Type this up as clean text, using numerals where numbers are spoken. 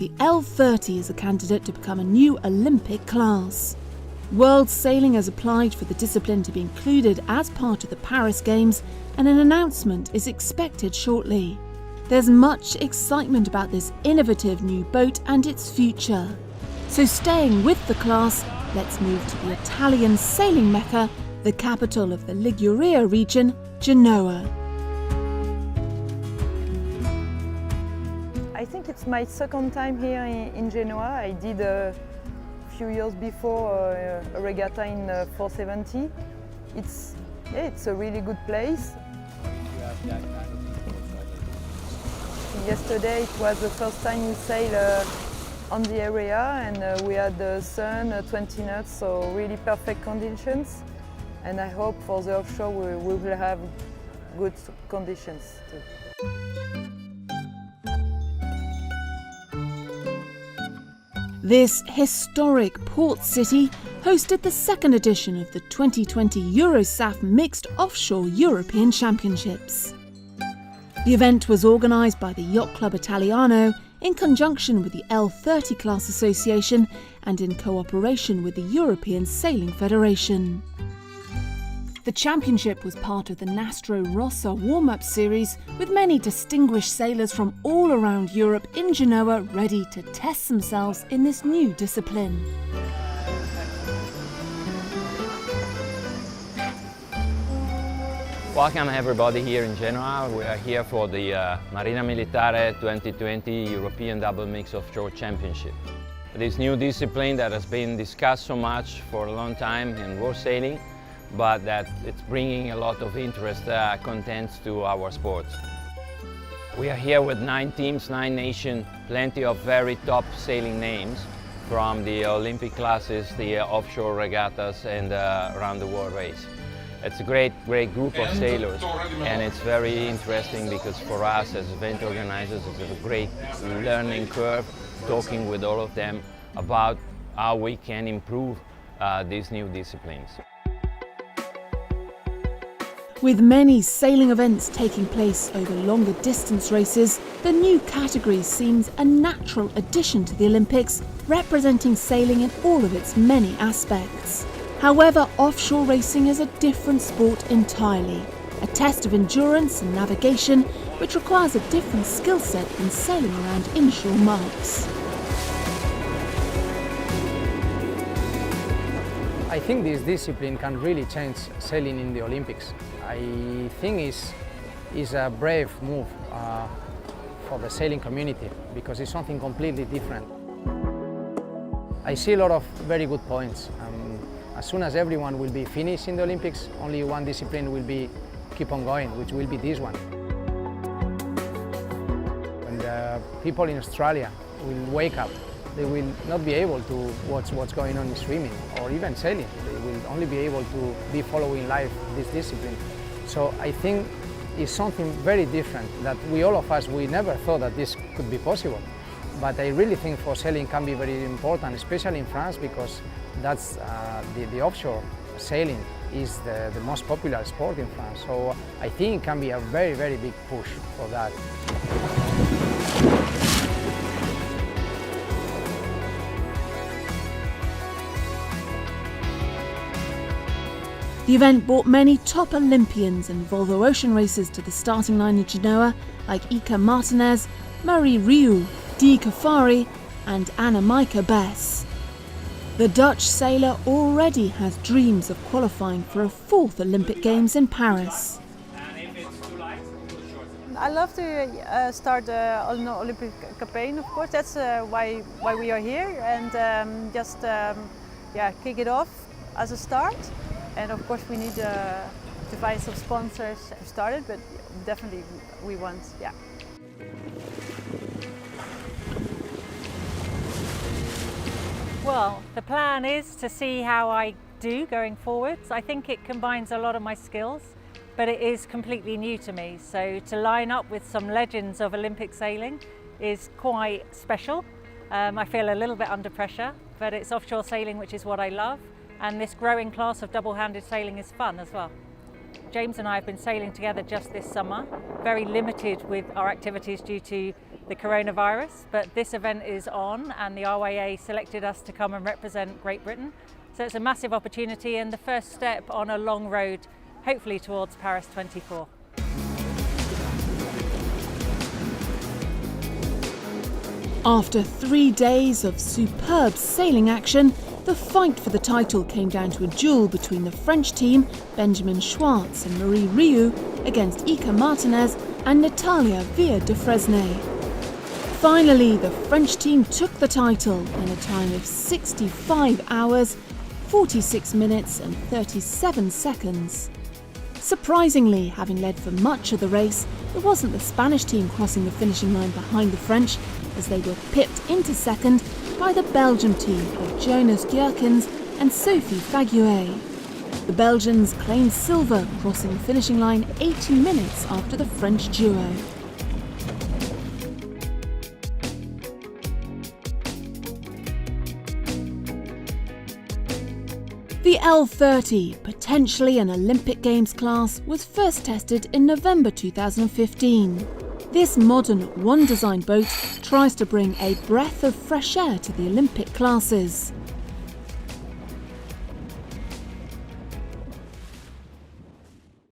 the L30 is a candidate to become a new Olympic class. World Sailing has applied for the discipline to be included as part of the Paris Games, and an announcement is expected shortly. There's much excitement about this innovative new boat and its future. So staying with the class, let's move to the Italian sailing mecca, the capital of the Liguria region, Genoa. I think it's my second time here in Genoa. I did a few years before a regatta in 470. It's a really good place. Yesterday it was the first time we sailed on the area, and we had the sun, 20 knots, so really perfect conditions. And I hope for the offshore we will have good conditions too. This historic port city hosted the second edition of the 2020 EUROSAF Mixed Offshore European Championships. The event was organised by the Yacht Club Italiano in conjunction with the L30 Class Association and in cooperation with the European Sailing Federation. The championship was part of the Nastro Rossa warm-up series, with many distinguished sailors from all around Europe in Genoa ready to test themselves in this new discipline. Welcome everybody here in Genoa. We are here for the Marina Militare 2020 European Double Mix Offshore Championship. This new discipline that has been discussed so much for a long time in world sailing, but that it's bringing a lot of interest, contents to our sports. We are here with 9 teams, 9 nations, plenty of very top sailing names from the Olympic classes, the offshore regattas and around the world race. It's a great group of sailors, and it's very interesting because for us as event organizers it's a great learning curve, talking with all of them about how we can improve these new disciplines. With many sailing events taking place over longer distance races, the new category seems a natural addition to the Olympics, representing sailing in all of its many aspects. However, offshore racing is a different sport entirely, a test of endurance and navigation which requires a different skill set than sailing around inshore marks. I think this discipline can really change sailing in the Olympics. I think it's a brave move for the sailing community because it's something completely different. I see a lot of very good points. As soon as everyone will be finished in the Olympics, only one discipline will keep on going, which will be this one. When the people in Australia will wake up, they will not be able to watch what's going on in swimming or even sailing. They will only be able to be following live this discipline. So I think it's something very different that all of us, we never thought that this could be possible. But I really think for sailing can be very important, especially in France, because that's the offshore sailing is the most popular sport in France. So I think it can be a very, very big push for that. The event brought many top Olympians and Volvo Ocean racers to the starting line in Genoa, like Ika Martinez, Marie Rieu, Dee Kafari and Annemieke Bess. The Dutch sailor already has dreams of qualifying for a 4th Olympic Games in Paris. I love to start an Olympic campaign, of course. That's why we are here, and just kick it off as a start. And of course we need to find some sponsors to start it, but definitely we want, yeah. Well, the plan is to see how I do going forwards. I think it combines a lot of my skills, but it is completely new to me. So to line up with some legends of Olympic sailing is quite special. I feel a little bit under pressure, but it's offshore sailing, which is what I love. And this growing class of double-handed sailing is fun as well. James and I have been sailing together just this summer, very limited with our activities due to the coronavirus, but this event is on and the RYA selected us to come and represent Great Britain. So it's a massive opportunity and the first step on a long road, hopefully towards Paris 24. After 3 days of superb sailing action, the fight for the title came down to a duel between the French team, Benjamin Schwartz and Marie Riou, against Ika Martinez and Natalia Villa de Fresnay. Finally, the French team took the title in a time of 65 hours, 46 minutes and 37 seconds. Surprisingly, having led for much of the race, it wasn't the Spanish team crossing the finishing line behind the French, as they were pipped into second by the Belgian team of Jonas Gjerkens and Sophie Faguet. The Belgians claimed silver, crossing the finishing line 80 minutes after the French duo. The L30, potentially an Olympic Games class, was first tested in November 2015. This modern one-design boat tries to bring a breath of fresh air to the Olympic classes.